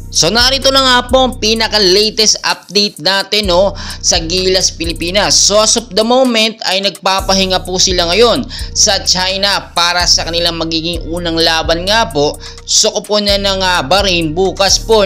So narito na nga po ang pinaka-latest update natin sa Gilas Pilipinas. So as of the moment ay nagpapahinga po sila ngayon sa China para sa kanilang magiging unang laban nga po sa koponan ng Bahrain bukas po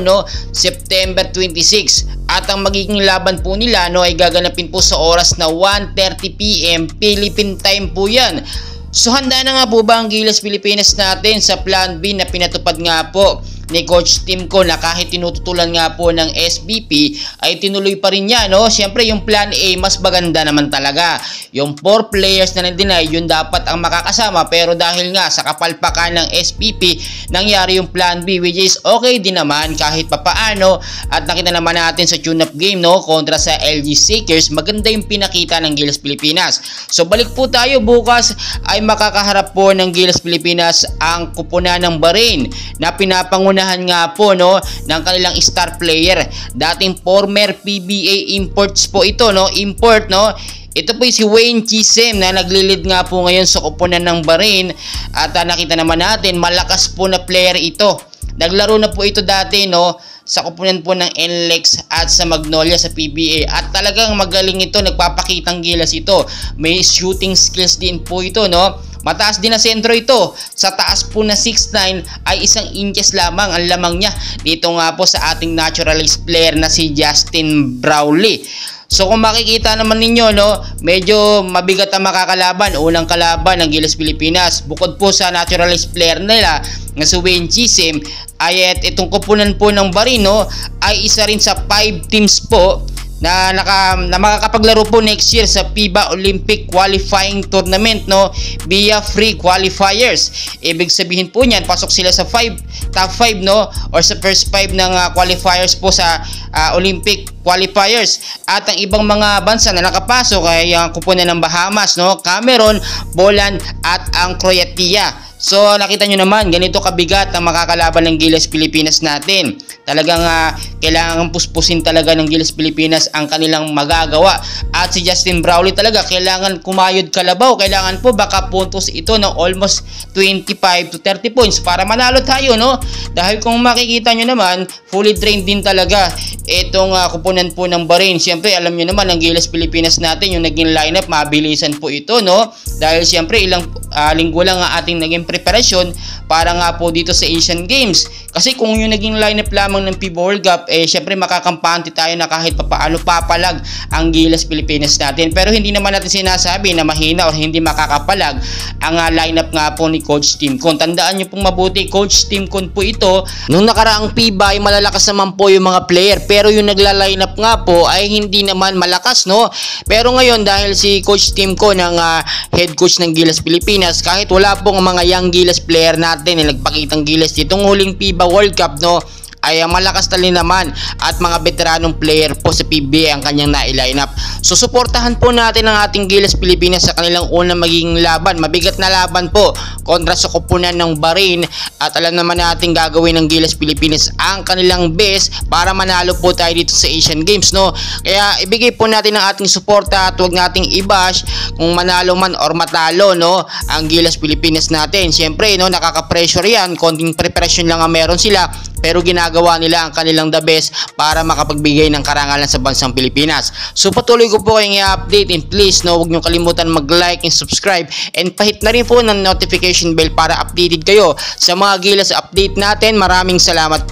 September 26. At ang magiging laban po nila ay gaganapin po sa oras na 1:30 PM Philippine time po yan. So handa na nga po ba ang Gilas Pilipinas natin sa Plan B na pinatupad nga po ni Coach Tim ko na kahit tinututulan nga po ng SBP ay tinuloy pa rin niya Siyempre yung Plan A mas maganda naman talaga. Yung 4 players na na-deny yun dapat ang makakasama, pero dahil nga sa kapalpakan ng SBP nangyari yung Plan B, which is okay din naman kahit papaano. At nakita naman natin sa tune-up game kontra sa LG Seekers, maganda yung pinakita ng Gilas Pilipinas. So balik po tayo, bukas ay makakaharap po ng Gilas Pilipinas ang kupunan ng Bahrain na pinapangunahan nga po ng kanilang star player, dating former PBA imports po ito import ito po si Wayne Chisem na naglilid nga po ngayon sa koponan ng Bahrain. At nakita naman natin malakas po na player ito. Naglaro na po ito dati sa koponan po ng NLEX at sa Magnolia sa PBA, at talagang magaling ito, nagpapakitang gilas ito. May shooting skills din po ito Mataas din na sentro ito. Sa taas po na 6'9" ay 1 inches lamang ang lamang niya. Dito nga po sa ating naturalized player na si Justin Brownlee. So kung makikita naman ninyo medyo mabigat ang makakalaban. Unang kalaban ng Gilas Pilipinas, bukod po sa naturalized player nila na si Wayne Chisem, ay itong koponan po ng Bahrain ay isa rin sa 5 teams po na makakapaglaro po next year sa FIBA Olympic Qualifying Tournament via free qualifiers. Ibig sabihin po niyan, pasok sila sa top 5 or sa first 5 ng qualifiers po sa Olympic qualifiers. At ang ibang mga bansa na nakapasok ay ang kupunan ng Bahamas, Cameroon, Poland at ang Croatia. So nakita nyo naman, ganito kabigat ang makakalaban ng Gilas Pilipinas natin. Talagang kailangan puspusin talaga ng Gilas Pilipinas ang kanilang magagawa. At si Justin Brownlee talaga kailangan kumayod kalabaw. Kailangan po baka puntos ito ng almost 25 to 30 points para manalo tayo Dahil kung makikita nyo naman, fully trained din talaga itong kupunan po ng Bahrain. Siyempre alam nyo naman ang Gilas Pilipinas natin, yung naging lineup, mabilisan po ito Dahil siyempre ilang linggo lang ang ating naging preparasyon para nga po dito sa Asian Games. Kasi kung yung naging lineup lamang ng FIBA World Cup, syempre makakampante tayo na kahit papaano papalag ang Gilas Pilipinas natin. Pero hindi naman natin sinasabi na mahina o hindi makakapalag ang lineup nga po ni Coach Tim Con. Tandaan nyo pong mabuti, Coach Tim Con po ito. Nung nakaraang FIBA ay malalakas naman po yung mga player, pero yung nagla-lineup nga po ay hindi naman malakas Pero ngayon dahil si Coach Tim Con ang head coach ng Gilas Pilipinas, kahit wala pong mga young Gilas player natin na nagpakitang gilas ditong huling FIBA World Cup ay malakas tali naman at mga veteranong player po sa PBA ang kanyang na-line up. So suportahan po natin ang ating Gilas Pilipinas sa kanilang unang magiging laban. Mabigat na laban po kontra sa koponan ng Bahrain, at alam naman natin gagawin ng Gilas Pilipinas ang kanilang best para manalo po tayo dito sa Asian Games Kaya ibigay po natin ang ating suporta at huwag nating i-bash kung manalo man or matalo ang Gilas Pilipinas natin. Siyempre nakaka-pressure yan, konting preparation lang ang meron sila, pero ginagawa nila ang kanilang the best para makapagbigay ng karangalan sa bansang Pilipinas. So patuloy ko po kayong i-update, and please huwag nyo kalimutan mag-like and subscribe, and pahit na rin po ng notification bell para updated kayo sa mga Gilas update natin. Maraming salamat po.